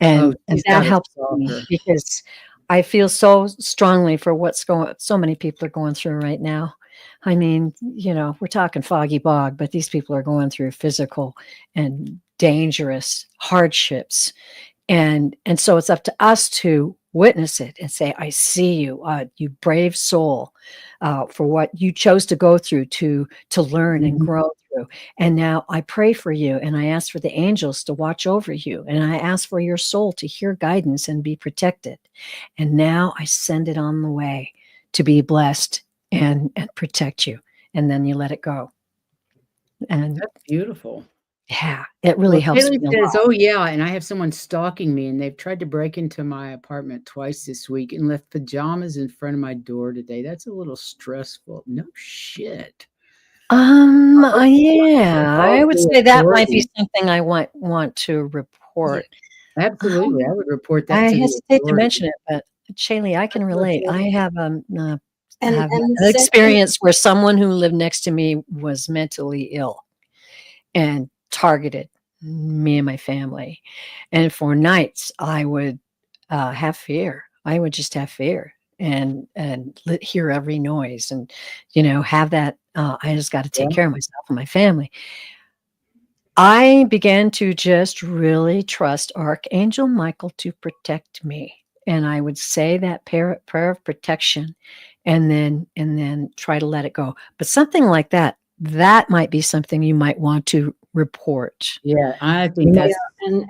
Oh, And she's that got a helps me stalker. because I feel so strongly for so many people are going through right now. I mean, we're talking Foggy Bog, but these people are going through physical and dangerous hardships. And so it's up to us to witness it and say, I see you, you brave soul, for what you chose to go through to learn and Mhm. grow through. And now I pray for you, and I ask for the angels to watch over you, and I ask for your soul to hear guidance and be protected. And now I send it on the way to be blessed and protect you. And then you let it go. And That's beautiful. yeah, it really Well, helps Haley me a says, lot. "Oh, yeah, and I have someone stalking me, and they've tried to break into my apartment twice this week and left pajamas in front of my door today. That's a little stressful." No shit. Yeah, I Call would the say that might be authorities. something I want to Yeah. report. Absolutely, I Um, would report that I to the hesitate to authorities. mention it, but Shaylee, I can I would relate. I too. have And an send them, experience where someone who lived next to me was mentally ill and targeted me and my family. And for nights, I would have fear. I would just have fear and hear every noise and have that. I just got to take Yeah, care of myself and my family. I began to just really trust Archangel Michael to protect me. And I would say that prayer of protection and then try to let it go. But something like that might be something you might want to report. yeah, I You think might, that's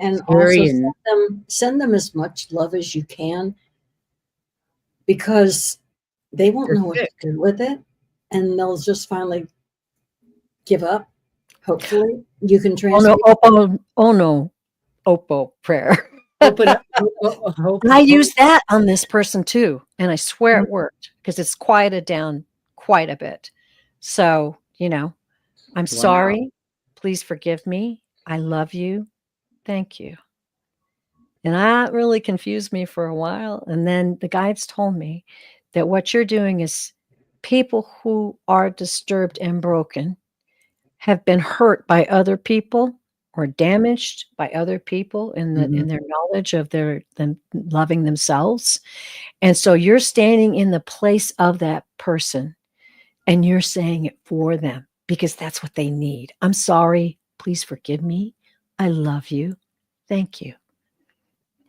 and also scary and send them as much love as you can, because they won't they're know what sick. to do with it, and they'll just finally give up. Hopefully, you can oh no, transmute. Oppo prayer. Open up, hope, And I hope. used that on this person too, and I swear Mhm. it worked because it's quieted down quite a bit. So, I'm Wow. sorry. Please forgive me. I love you. Thank you. And that really confused me for a while. And then the guides told me that what you're doing is people who are disturbed and broken have been hurt by other people or damaged by other people in Mhm. their knowledge of them loving themselves. And so you're standing in the place of that person and you're saying it for them because that's what they need. I'm sorry. Please forgive me. I love you. Thank you.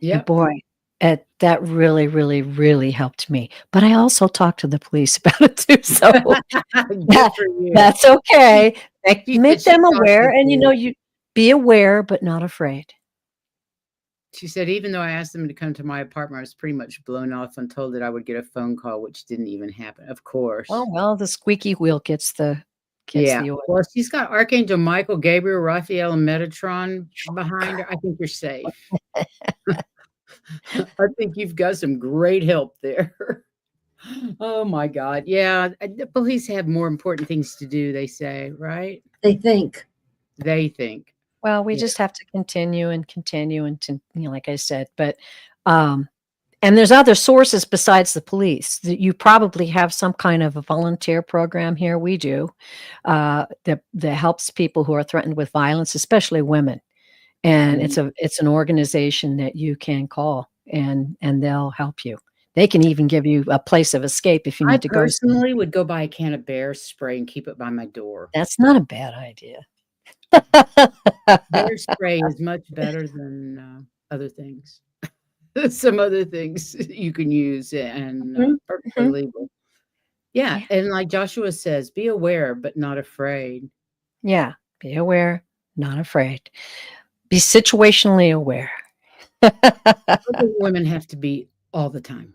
And Yep. boy, that really, really, really helped me. But I also talked to the police about it too. So Good that, for you. that's okay. Make, She said make she them talked to aware. the And police. you be aware, but not afraid. She said, "Even though I asked them to come to my apartment, I was pretty much blown off and told that I would get a phone call, which didn't even happen." Of Oh, course. well, the squeaky wheel gets Yeah. the oil. Well, she's got Archangel Michael, Gabriel, Raphael, and Metatron behind her. I think you're safe. I think you've got some great help there. Oh my god. Yeah, the police have more important things to do, they say, right? They think. They think. Well, we Yeah. just have to continue and continue and like I said, but um and there's other sources besides the police. You probably have some kind of a volunteer program here. We do that helps people who are threatened with violence, especially women. And Mhm. it's an organization that you can call and they'll help you. They can even give you a place of escape if you I need to go somewhere. personally would go buy a can of bear spray and keep it by my door. That's not a bad idea. Bear spray is much better than, other things. Some other things you can use and, Mhm, perfectly mhm. legal. Yeah, Yeah. and like Joshua says, "Be aware, but not afraid." Yeah. Be aware, not afraid. Be situationally aware. Other women have to be all the time.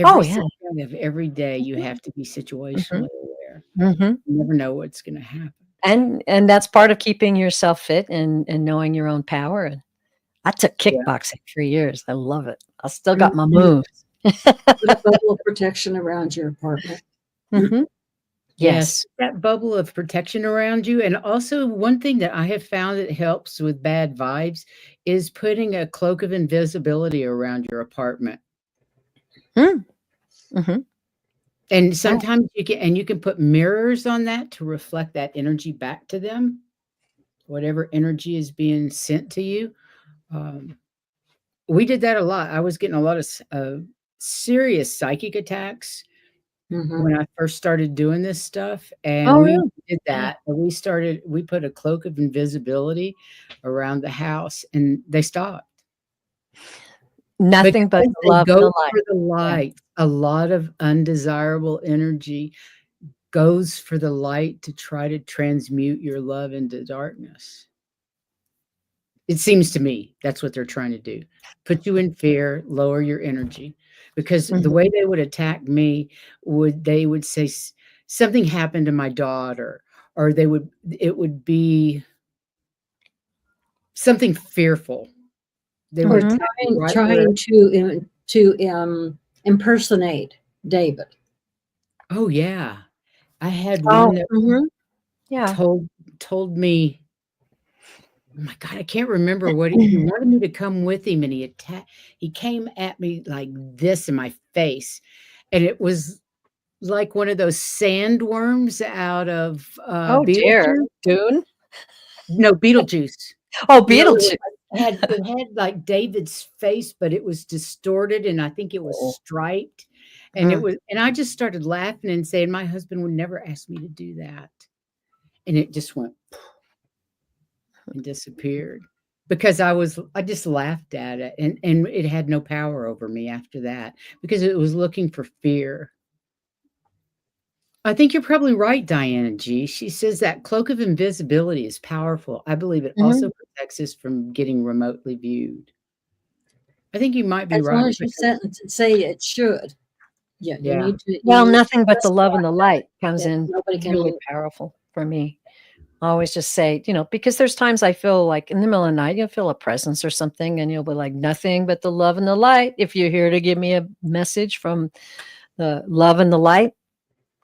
Oh, Every yeah. second of every day, you Mhm, have to be mhm, situationally aware. mhm. You never know what's gonna happen. And that's part of keeping yourself fit and knowing your own power, and I took Yeah. kickboxing for years. I love it. I still got my And moves. put a bubble of protection around your apartment. Mhm. Yes, Yes. that bubble of protection around you, and also one thing that I have found that helps with bad vibes is putting a cloak of invisibility around your apartment. Mm. Mhm. And Yeah. sometimes you can put mirrors on that to reflect that energy back to them, whatever energy is being sent to you. Um, we did that a lot. I was getting a lot of serious psychic attacks Mhm. when I first started doing this stuff, and Oh, we really? did Yeah. that, and we put a cloak of invisibility around the house, and they stopped. Nothing but Because the they love and go the light. for the Yeah. light. A lot of undesirable energy goes for the light to try to transmute your love into darkness. It seems to me that's what they're trying to do. Put you in fear, lower your energy. Because the Mhm. way they would attack me they would say something happened to my daughter, or it would be something fearful. They would Or Mhm. attack me right where. trying to impersonate David. Oh yeah. I had Oh, one that mhm. Yeah. told told me, oh my god, I can't remember what he wanted me to come with him, and he came at me like this in my face, and it was like one of those sandworms out of, Oh, dear. Beetlejuice. Dune? No, Beetlejuice. Oh, You know, Beetlejuice. it had, like, David's face, but it was distorted, and I think it was Oh. striped, Mm. and I just started laughing and saying, "My husband would never ask me to do that," and it just went and disappeared because I just laughed at it, and it had no power over me after that because it was looking for fear. I think you're probably right, Diana G. She says that cloak of invisibility is powerful. I believe it also Mhm. protects us from getting remotely viewed. I think you might be As long right as you because say it should. Yeah, yeah, you Well, need to nothing but the love specify and the light comes that in nobody really can. powerful for me. I always just say, because there's times I feel like in the middle of the night, you'll feel a presence or something, and you'll be like, nothing but the love and the light. If you're here to give me a message from the love and the light,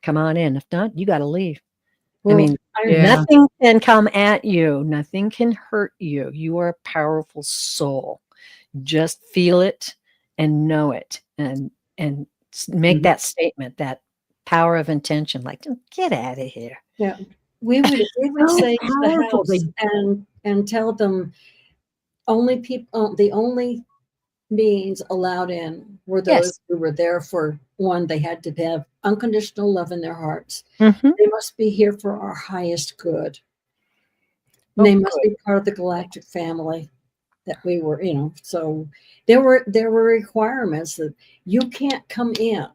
come on in. If not, you got to leave. I Well, mean, I yeah. nothing can come at you. Nothing can hurt you. You are a powerful soul. Just feel it and know it, and make Mhm. that statement, that power of intention, like, get out of here. Yeah, we would So sage the powerful. house and tell them the only beings allowed in were those Yes. who were there for one. They had to have unconditional love in their hearts. Hmm. They must be here for our highest good. And they Oh, must good. be part of the galactic family that we were. So there were requirements that you can't come in.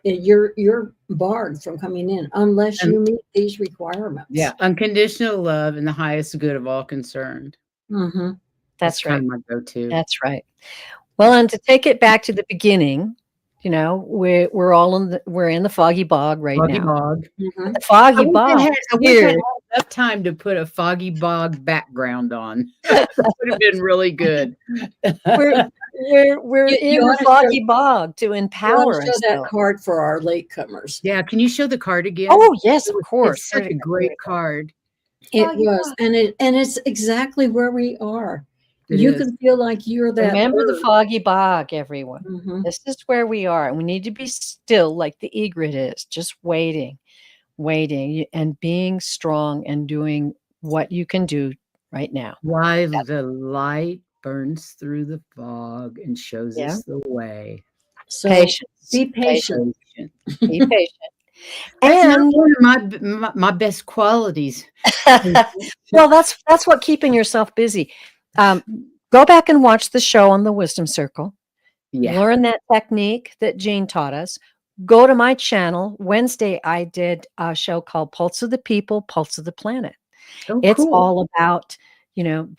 You're barred from coming in unless And you meet these requirements. yeah, unconditional love and the highest good of all concerned. Hmm. That's That's kind right. of my go-to. That's right. Well, and to take it back to the beginning, we're in the Foggy Bog right Foggy now. Bog. Hmm. The Foggy Bog I wish I had here. enough time to put a Foggy Bog background on. That would have been really good. We're we're You, in you the ought to show Foggy Bog to you ought to empower show that ourselves. card for our latecomers. Yeah, can you show the card again? Oh, yes, of course. It's Where such did a it go? Here we great go. card. It Foggy was, Bog. and it's exactly where we are. It You is. can feel like you're that Remember the bird. Foggy Bog, everyone. Hmm. This is where we are, and we need to be still like the egret is, just waiting, and being strong and doing what you can do right now. While That's the light burns through the fog and shows Yeah. us the way. So Patience, be patience, patient. Patient. be patient. That's not And one of my best qualities. well, that's what keeping yourself busy. Um, Go back and watch the show on the Wisdom Circle. Yeah. Learn that technique that Jean taught us. Go to my channel. Wednesday, I did a show called Pulse of the People, Pulse of the Planet. Oh, It's cool. all about,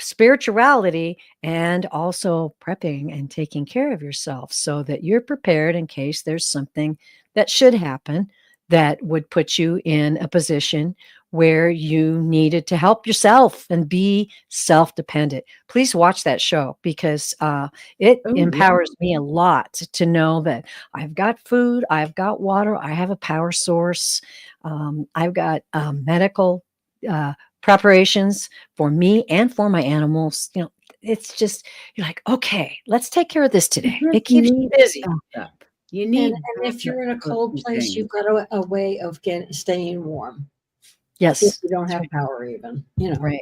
spirituality and also prepping and taking care of yourself so that you're prepared in case there's something that should happen that would put you in a position where you needed to help yourself and be self-dependent. Please watch that show because it Oh, yeah. empowers me a lot to know that I've got food, I've got water, I have a power source, I've got medical preparations for me and for my animals. It's just you're like, okay, let's take care of this You today. It just keeps you need busy. backup. You And need if backup you're in a for a cold few place, things. you've got a way of staying warm if Yes, you don't that's have right. power even. Right.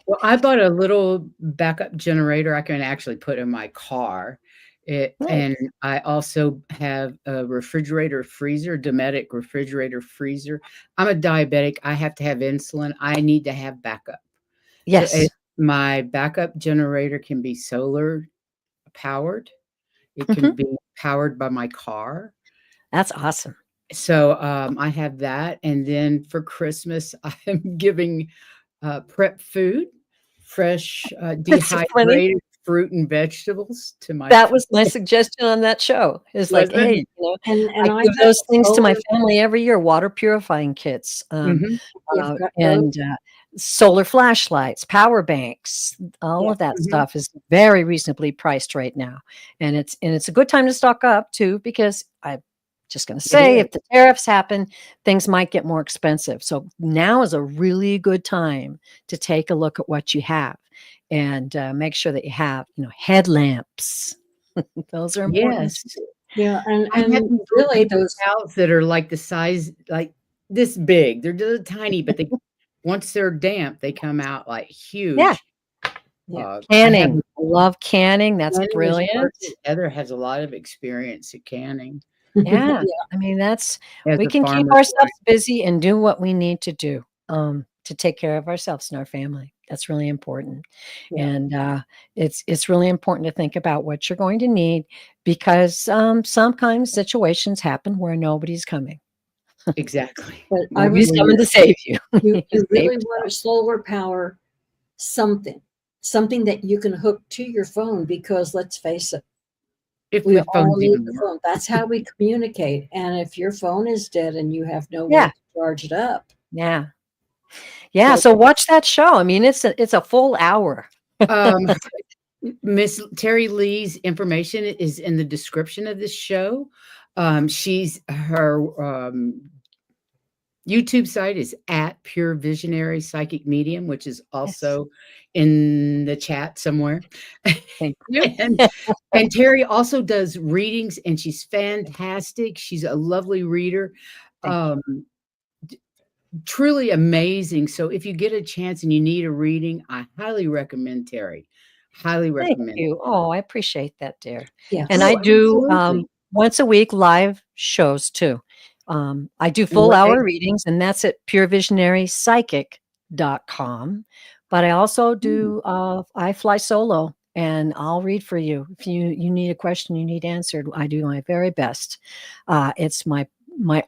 Well, I bought a little backup generator I can actually put in my car. Nice. And I also have a refrigerator freezer, Dometic refrigerator freezer. I'm a diabetic. I have to have insulin. I need to have backup. So Yes. my backup generator can be solar powered. It can Mhm. be powered by my car. That's awesome. So I have that. And then for Christmas, I'm giving prep food, fresh, That's so funny. dehydrated fruit and vegetables to my That was my suggestion on that show. It's like, was it? hey, I And I give have those things to my solar. family every year, water purifying kits, Mhm. You've got those. and solar flashlights, power banks, all Yeah. of that Mhm. stuff is very reasonably priced right now. And it's a good time to stock up too, because I'm just gonna It say is. if the tariffs happen, things might get more expensive. So now is a really good time to take a look at what you have and make sure that you have, headlamps. Those are important Yes. too. Yeah. And I have and these little really paper those. towels that are like the size like this big. They're just tiny, but they once they're damp, they come out like Yeah, huge. Yeah. I have canning. Love canning. That's canning is brilliant. perfect. Heather has a lot of experience at canning Yeah, Yeah. I mean, as we a can keep farmer's wife. ourselves busy and do what we need to do, to take care of ourselves and our family. That's really important, Yeah. and, it's really important to think about what you're going to need because, sometimes situations happen where nobody's coming. Exactly. But I Nobody's was When coming to thinking, save you. You you save really want yourself. to solar power something that you can hook to your phone, because let's face it, if we the all phones need even the work. phone. That's how we communicate. And if your phone is dead and you have no way Yeah, to charge it up, yeah, yeah, so so watch that show. I mean, it's a full hour. Um, Miss Terry Lee's information is in the description of this show. She's her YouTube site is at Pure Visionary Psychic Medium, which is Yes. also in the chat somewhere. Thank you. and and Terry also does readings, and she's fantastic. She's a lovely reader. Thank you. Um, Truly amazing. So if you get a chance and you need a reading, I highly recommend Terry. Highly Thank recommend you. Oh, I appreciate that, dear. And I yes. Oh, do, absolutely. once a week live shows too. I do And full what day? hour readings, and that's at purevisionarypsychic.com. But I also Hmm, do, I fly solo and I'll read for you. If you need a question you need answered, I do my very best. It's my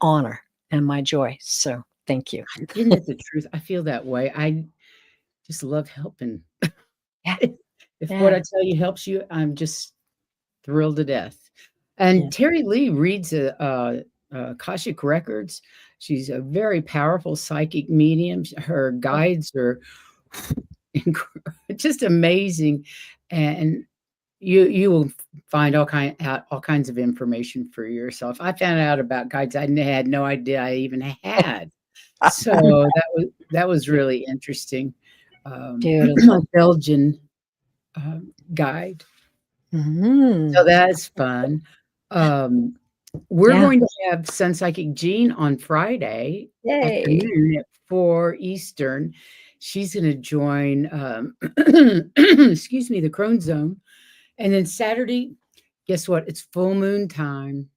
honor and my joy. So thank you. isn't it the truth? I feel that way. I just love helping. Yeah. If what Yeah. I tell you helps you, I'm just thrilled to death. And Yeah. Terry Lee reads Akashic records. She's a very powerful psychic medium. Her guides are just amazing, and you will find all kinds of information for yourself. I found out about guides I had no idea I even had. So that was really interesting. A Beautiful. Belgian guide. So Mhm. that's fun. Um, we're Yeah. going to have Sun Psychic Jean on Friday Yay. afternoon at 4 Eastern. She's going to join, excuse me, the Crone Zone. And then Saturday, guess what? It's full moon time.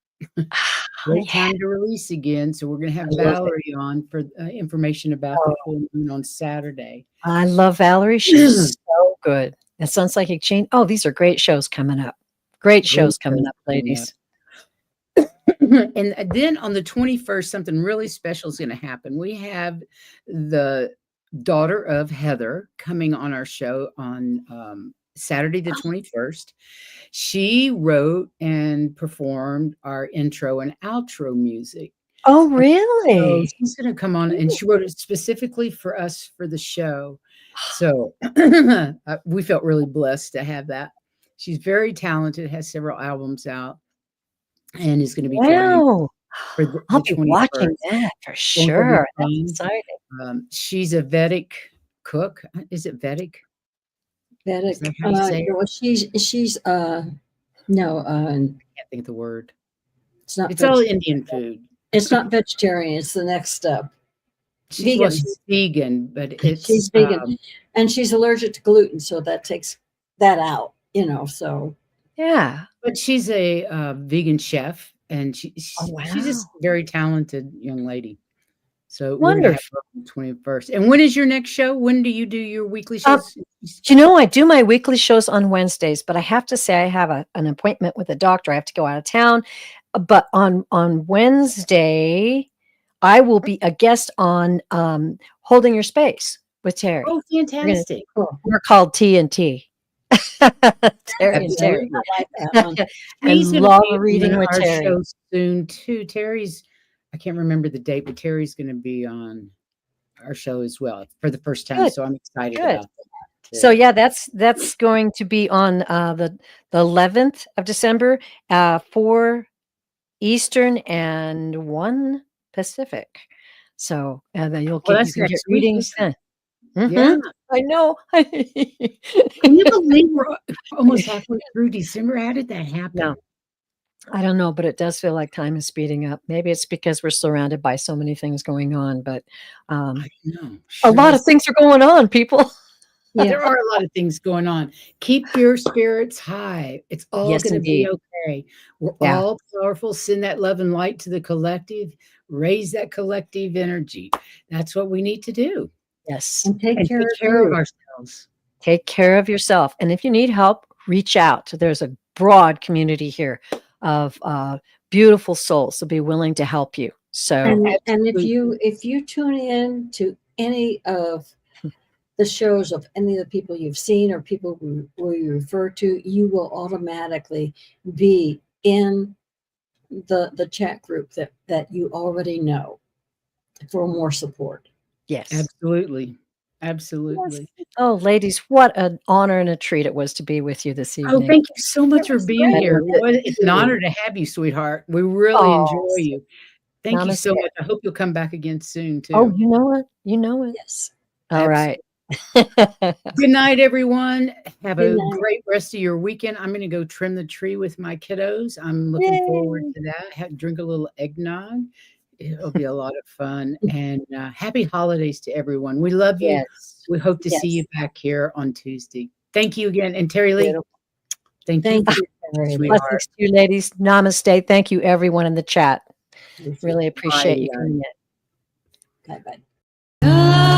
Great Yeah. time to release again. So we're going to have I love it. Valerie on for information about the Oh, full moon on Saturday. I love Valerie. She's so good. It sounds like a chain. Oh, these are great shows coming up. Great Great shows coming shows up, coming up. ladies. And then on the 21st, something really special is going to happen. We have the daughter of Heather coming on our show on Saturday, the 21st. She wrote and performed our intro and outro music. Oh, So really? she's gonna come on, and she wrote it specifically for us for the show. So we felt really blessed to have that. She's very talented, has several albums out, and is gonna be joining Wow. for I'll the be watching 21st. that for Won't that be sure. That's fun? exciting. She's a Vedic cook. Is it Vedic? Is that Vedic. how you say it? No, she's no, Can't think of the word. it's not It's all vegetarian. Indian food. It's not vegetarian. It's the next step. Vegan. She's vegan, but it's, She's vegan, and she's allergic to gluten, so that takes that out. So Yeah. but she's a, vegan chef, and Oh, she's wow. just very talented young lady. So we're gonna have Wonderful. her on the 21st. And when is your next show? When do you do your weekly Uh, shows? I do my weekly shows on Wednesdays, but I have to say I have an appointment with a doctor. I have to go out of town. But on Wednesday, I will be a guest on Holding Your Space with Teri. Oh, fantastic. cool. We're called T&T. Terry and Terry. Absolutely. I like that one. And She's gonna love be reading on with our Terry. show soon too. Terry's I can't remember the date, but Terry's gonna be on our show as well for the first time. Good, So I'm excited good. about that So too. yeah, that's going to be on the 11th of December, 4 Eastern and 1 Pacific. So then Well, you that's can get next week, readings isn't it? then. Yeah. I know. Can you believe we're almost halfway through December? How did that happen? No, I don't know, but it does feel like time is speeding up. Maybe it's because we're surrounded by so many things going on, but I know. a lot of Sure. things are going on, people. Yeah. There are a lot of things going on. Keep your spirits high. It's all Yes, going to be indeed. okay. We're Yeah. all powerful. Send that love and light to the collective. Raise that collective energy. That's what we need to do. Yes. And take And care take of care of you. ourselves. Take care of yourself. And if you need help, reach out. There's a broad community here of beautiful souls to be willing to help you. So And Absolutely. if you tune in to any of the shows of any of the people you've seen or people who you refer to, you will automatically be in the chat group that you already know for more support. yes. Absolutely. Absolutely. Oh, ladies, what an honor and a treat it was to be with you this Oh, evening. thank you so much It for was being great. here. Thank It's an you. honor to have you, sweetheart. We really Oh, enjoy you. Thank you so namaste. much. I hope you'll come back again soon Oh, too. you know it. You know it. Yes. All Absolutely. right. Good night, everyone. Have Good a night. great rest of your weekend. I'm going to go trim the tree with my kiddos. I'm looking forward Yay. to that. Drink a little eggnog. It'll be a lot of fun. And happy holidays to everyone. We love you. Yes. We hope to see you Yes. back here on Tuesday. Thank you again. And Terry Lee, Beautiful. thank Thank you, you, Terry. sweetheart. Blessings to you, ladies. Namaste. Thank you, everyone in the chat. Thank you. Really appreciate you Bye. coming in. Bye bye.